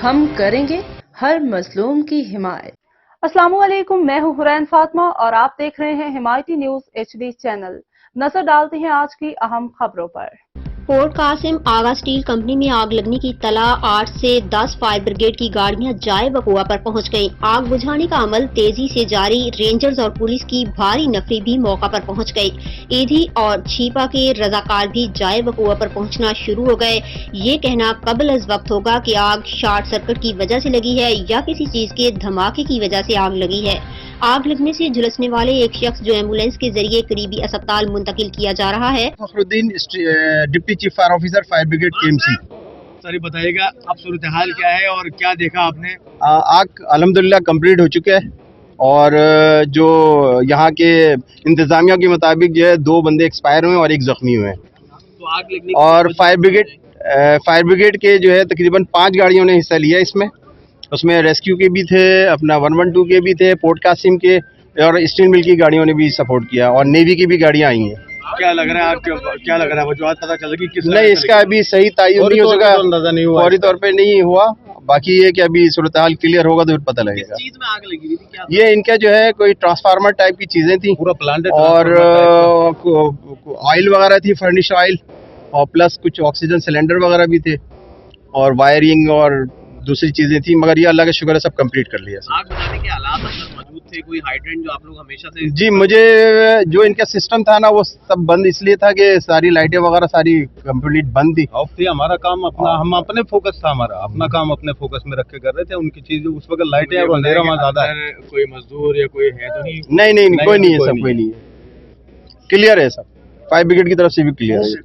हम करेंगे हर मजलूम की हिमायत। अस्सलामुअलैकुम, मैं हूं हुरैन फातिमा और आप देख रहे हैं हिमायती न्यूज HD चैनल। नजर डालते हैं आज की अहम खबरों पर। पोर्ट कासिम आगा स्टील कंपनी में आग लगने की तला 8 से 10 फायर ब्रिगेड की गाड़ियां जाए वकुआ पर पहुंच गईं। आग बुझाने का अमल तेजी से जारी, रेंजर्स और पुलिस की भारी नफरी भी मौका पर पहुंच गई। ईदी और छीपा के रजाकार भी जाए वकुआ पर पहुंचना शुरू हो गए। ये कहना कबल अज वक्त होगा कि आग शॉर्ट सर्किट की वजह से लगी है या किसी चीज के धमाके की वजह से आग लगी है। आग लगने से झुलसने वाले एक शख्स जो एम्बुलेंस के जरिए करीबी अस्पताल मुंतकिल किया जा रहा है। Fakhruddin, deputy chief fire officer, fire brigade KMC। Sir बताइएगा अब सूरत हाल क्या है और क्या देखा आपने? आग अल्हम्दुलिल्लाह कंप्लीट हो चुके हैं और जो यहाँ के इंतजामिया के मुताबिक जो है 2 बंदे एक्सपायर हुए और 1 जख्मी हुए हैं। तो आग लगने और फायर ब्रिगेड के जो है तकरीबन 5 गाड़ियों ने हिस्सा लिया इसमें। उसमें रेस्क्यू के भी थे, अपना 112 के भी थे, पोर्ट कासिम के और स्टील मिल की गाड़ियों ने भी सपोर्ट किया और नेवी की भी गाड़ियाँ आई हैं। क्या लग रहा है आपको, क्या लग रहा है वजूहत पता चल कि किस नहीं, इसका अभी सही तय्युन नहीं हो सका, अंदाजा नहीं हुआ, फौरी तौर पे नहीं हुआ। बाकी ये कि अभी सूरत हाल क्लियर होगा तो फिर पता लगेगा। किस चीज में आग लगी हुई थी? क्या ये इनका जो है कोई ट्रांसफार्मर टाइप की चीजें थी, पूरा प्लांट और ऑयल वगैरह थी, फर्निश ऑयल, और प्लस कुछ ऑक्सीजन सिलेंडर वगैरह भी थे और वायरिंग और दूसरी चीजें थी, मगर ये अल्लाह का शुक्र है सब कंप्लीट कर लिया। आग बुझाने के हालात अंदर मौजूद थे? कोई हाइड्रेंट जो आप लोग हमेशा से? जी, मुझे जो इनका सिस्टम था ना वो सब बंद इसलिए था कि सारी लाइटें वगैरह सारी कंप्लीट बंद थी। ऑफ थी, हमारा काम अपना, हम अपने फोकस था, हमारा अपना काम अपने फोकस में रख के कर रहे थे। उनकी चीज उस वक्त लाइटें और अंधेरा वहाँ ज्यादा है। कोई मजदूर या कोई है तो नहीं? नहीं, कोई नहीं है, सब कोई नहीं है, क्लियर है सब, फायर ब्रिगेड की तरफ से भी क्लियर है।